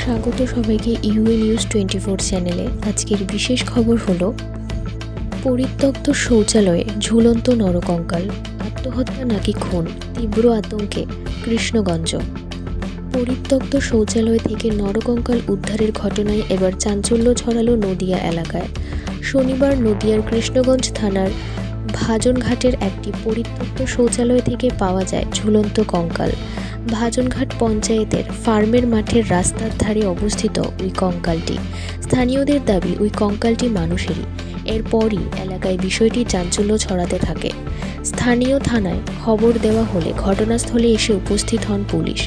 স্বাগত সবাইকে UA news 24 চ্যানেলে। আজকের বিশেষ খবর হলো পরিত্যক্ত শৌচালয়ে ঝুলন্ত নরকঙ্কাল, আত্মহত্যা নাকি খুন, তীব্র আতঙ্কে কৃষ্ণগঞ্জ। পরিত্যক্ত শৌচালয় থেকে নরকঙ্কাল উদ্ধারের ঘটনায় এবার চাঞ্চল্য ছড়ালো নদিয়া এলাকায়। শনিবার নদিয়ার কৃষ্ণগঞ্জ থানার ভাজনঘাটের একটি পরিত্যক্ত শৌচালয় থেকে পাওয়া যায় ঝুলন্ত কঙ্কাল। ভাজনঘাট পঞ্চায়েতের ফার্মের মাঠের রাস্তার ধারে অবস্থিত ওই কঙ্কালটি। স্থানীয়দের দাবি ওই কঙ্কালটি মানুষেরই। এরপরই এলাকায় বিষয়টি চাঞ্চল্য ছড়াতে থাকে। স্থানীয় থানায় খবর দেওয়া হলে ঘটনাস্থলে এসে উপস্থিত হন পুলিশ।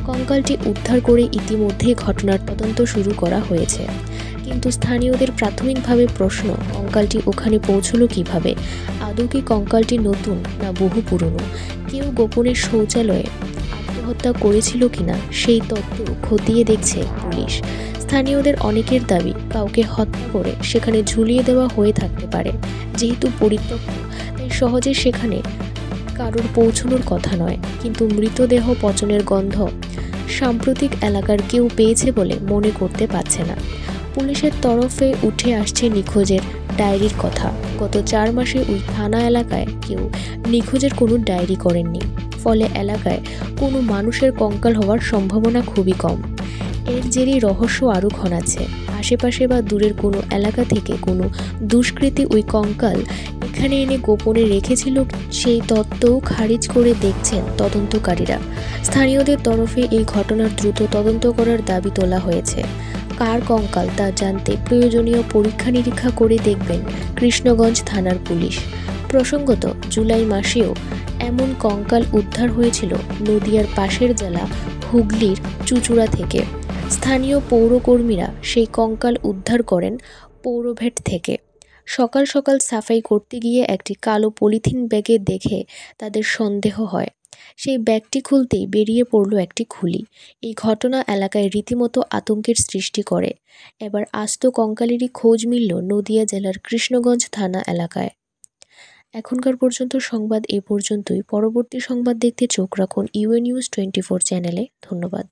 কঙ্কালটি উদ্ধার করে ইতিমধ্যেই ঘটনার তদন্ত শুরু করা হয়েছে। কিন্তু স্থানীয়দের প্রাথমিকভাবে প্রশ্ন, কঙ্কালটি ওখানে পৌঁছলো কিভাবে? আদৌ কি কঙ্কালটি নতুন না বহু পুরনো? কেউ গোপনে শৌচালয়ে আত্মহত্যা করেছিল কিনা সেই তথ্য খতিয়ে দেখছে পুলিশ। স্থানীয়দের অনেকের দাবি, কাউকে হত্যা করে সেখানে ঝুলিয়ে দেওয়া হয়ে থাকতে পারে। যেহেতু পরিত্যক্ত, তাই সহজে সেখানে কারোর পৌঁছানোর কথা নয়। কিন্তু মৃতদেহ পচনের গন্ধ সাম্প্রতিক এলাকার কেউ পেয়েছে বলে মনে করতে পারছে না। পুলিশের তরফে উঠে আসছে নিখোঁজের ডায়েরির কথা। গত 4 মাসে ওই থানা এলাকায় কেউ নিখোঁজের কোনো ডায়েরি করেননি। ফলে এলাকায় কোনো মানুষের কঙ্কাল হওয়ার সম্ভাবনা খুবই কম। এর জেরেই রহস্য আরও ঘনাচ্ছে। আশেপাশে বা দূরের কোনো এলাকা থেকে কোনো দুষ্কৃতী ওই কঙ্কাল এখানে এনে গোপনে রেখেছিল, সেই তত্ত্বও খারিজ করে দেখছেন তদন্তকারীরা। স্থানীয়দের তরফে এই ঘটনার দ্রুত তদন্ত করার দাবি তোলা হয়েছে। কার কঙ্কাল তা জানতে প্রয়োজনীয় পরীক্ষা নিরীক্ষা করে দেখবেন কৃষ্ণগঞ্জ থানার পুলিশ। প্রসঙ্গত, জুলাই মাসেও এমন কঙ্কাল উদ্ধার হয়েছিল নদিয়ার পাশের জেলা হুগলির চুঁচুড়া থেকে। স্থানীয় পৌরকর্মীরা সেই কঙ্কাল উদ্ধার করেন পৌরভেট থেকে। সকাল সকাল সাফাই করতে গিয়ে একটি কালো পলিথিন ব্যাগে দেখে তাদের সন্দেহ হয়। সেই ব্যাগটি খুলতেই বেরিয়ে পড়ল একটি খুলি। এই ঘটনা এলাকায় রীতিমতো আতঙ্কের সৃষ্টি করে। এবার আস্ত কঙ্কালেরই খোঁজ মিলল নদিয়া জেলার কৃষ্ণগঞ্জ থানা এলাকায়। এখনকার পর্যন্ত সংবাদ এ পর্যন্তই। পরবর্তী সংবাদ দেখতে চোখ রাখুন ইউএ নিউজ 24 চ্যানেলে। ধন্যবাদ।